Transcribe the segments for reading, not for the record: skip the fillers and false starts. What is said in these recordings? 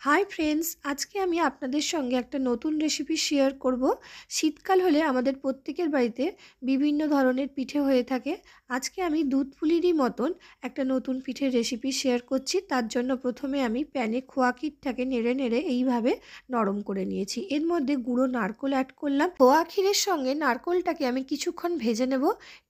Hi friends, আজকে আমি আপনাদের সঙ্গে একটা নতুন রেসিপি শেয়ার করব। শীতকাল হলে আমাদের প্রত্যেকের বাড়িতে বিভিন্ন ধরনের পিঠে হয়ে থাকে। আজকে আমি দুধ পুলিরই মতন একটা নতুন পিঠের রেসিপি শেয়ার করছি। তার জন্য প্রথমে আমি প্যানে খোয়া ক্ষীরটাকে নেড়ে নেড়ে এইভাবে নরম করে নিয়েছি। এর মধ্যে গুঁড়ো নারকেল অ্যাড করলাম। খোয়া ক্ষীরের সঙ্গে নারকেলটাকে আমি কিছুক্ষণ ভেজে নেব।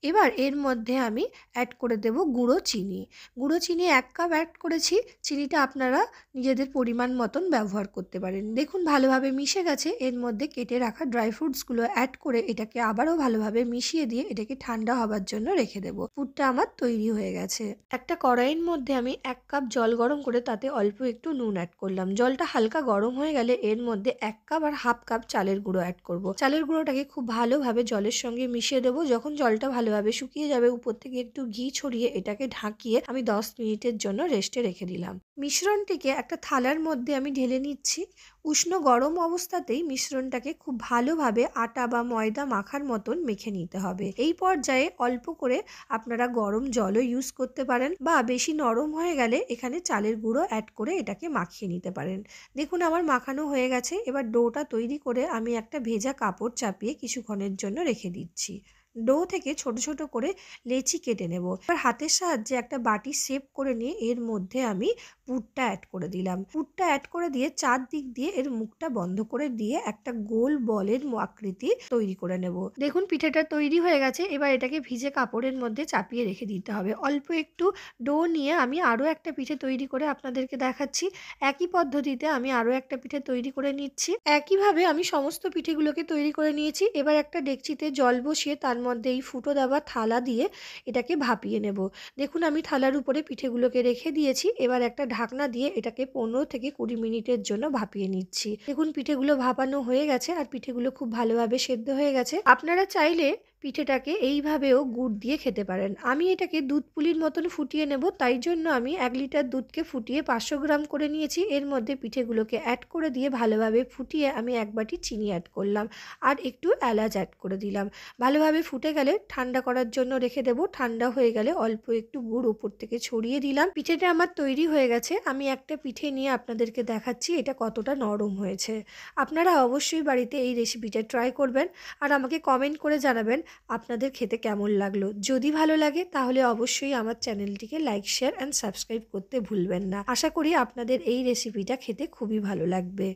এবার এর মধ্যে আমি অ্যাড করে দেব গুঁড়ো চিনি। গুঁড়ো চিনি 1 কাপ অ্যাড করেছি। চিনিটা আপনারা নিজেদের পরিমাণ মতন ব্যবহার করতে পারেন। দেখুন ভালোভাবে মিশে গেছে। এর মধ্যে কেটে রাখা ড্রাই ফ্রুটসগুলো অ্যাড করে এটাকে আবারও ভালোভাবে মিশিয়ে দিয়ে এটাকে ঠান্ডা হবার জন্য রেখে দেবো। পুরটা আমার তৈরি হয়ে গেছে। একটা কড়াইয়ের মধ্যে আমি 1 কাপ জল গরম করে তাতে অল্প একটু নুন অ্যাড করলাম। জলটা হালকা গরম হয়ে গেলে এর মধ্যে 1 কাপ আর হাফ কাপ চালের গুঁড়ো অ্যাড করব। চালের গুঁড়োটাকে খুব ভালোভাবে জলের সঙ্গে মিশিয়ে দেবো। যখন জলটা ভালোভাবে শুকিয়ে যাবে উপর থেকে একটু ঘি ছড়িয়ে এটাকে ঢাকিয়ে আমি 10 মিনিটের জন্য রেস্টে রেখে দিলাম। মিশ্রণটিকে একটা থালার মধ্যে আমি ঢেলে নিচ্ছি। উষ্ণ গরম অবস্থাতেই মিশ্রণটাকে খুব ভালোভাবে আটা বা ময়দা মাখার মতন মেখে নিতে হবে। এই পর্যায়ে অল্প করে আপনারা গরম জলও ইউজ করতে পারেন বা বেশি নরম হয়ে গেলে এখানে চালের গুঁড়ো অ্যাড করে এটাকে মাখিয়ে নিতে পারেন। দেখুন আমার মাখানো হয়ে গেছে। এবার ডোটা তৈরি করে আমি একটা ভেজা কাপড় চাপিয়ে কিছুক্ষণের জন্য রেখে দিচ্ছি। ডো থেকে ছোট ছোট করে লেচি কেটে নেব। এবার হাতের সাহায্যে একটা বাটি শেপ করে নিয়ে এর মধ্যে আমি পুরটা অ্যাড করে দিলাম। পুরটা অ্যাড করে দিয়ে চারদিক দিয়ে এর মুখটা বন্ধ করে দিয়ে একটা গোল বলের আকৃতি তৈরি করে নেব। দেখুন পিঠেটা তৈরি হয়ে গেছে। এবার এটাকে ভিজে কাপড়ের মধ্যে চাপিয়ে রেখে দিতে হবে। অল্প একটু ডো নিয়ে আমি আরও একটা পিঠে তৈরি করে আপনাদেরকে দেখাচ্ছি। একই পদ্ধতিতে আমি আরও একটা পিঠে তৈরি করে নিচ্ছি। একইভাবে আমি সমস্ত পিঠেগুলোকে তৈরি করে নিয়েছি। এবার একটা ডেকচিতে জল বসিয়ে তার মধ্যে এই ফুটো দেওয়া থালা দিয়ে এটাকে ভাপিয়ে নেব। দেখুন আমি থালার উপরে পিঠেগুলোকে রেখে দিয়েছি। এবার একটা ঢাকনা দিয়ে এটাকে 15 থেকে 20 মিনিটের জন্য ভাপিয়ে নিচ্ছি। দেখুন পিঠেগুলো ভাপানো হয়ে গেছে আর পিঠেগুলো খুব ভালোভাবে সেদ্ধ হয়ে গেছে। আপনারা চাইলে পিঠেটাকে এইভাবেও গুড় দিয়ে খেতে পারেন। আমি এটাকে দুধ পুলির মতন ফুটিয়ে নেব। তাই জন্য আমি 1 লিটার দুধকে ফুটিয়ে 500 গ্রাম করে নিয়েছি। এর মধ্যে পিঠেগুলোকে অ্যাড করে দিয়ে ভালোভাবে ফুটিয়ে আমি 1 বাটি চিনি অ্যাড করলাম আর একটু এলাচ অ্যাড করে দিলাম। ভালোভাবে ফুটে গেলে ঠান্ডা করার জন্য রেখে দেবো। ঠান্ডা হয়ে গেলে অল্প একটু গুড় উপর থেকে ছড়িয়ে দিলাম। পিঠেটা আমার তৈরি হয়ে গেছে। আমি একটা পিঠে নিয়ে আপনাদেরকে দেখাচ্ছি এটা কতটা নরম হয়েছে। আপনারা অবশ্যই বাড়িতে এই রেসিপিটা ট্রাই করবেন আর আমাকে কমেন্ট করে জানাবেন আপনাদের খেতে কেমন লাগলো। যদি ভালো লাগে তাহলে অবশ্যই আমার চ্যানেলটিকে লাইক, শেয়ার অ্যান্ড সাবস্ক্রাইব করতে ভুলবেন না। আশা করি আপনাদের এই রেসিপিটা খেতে খুবই ভালো লাগবে।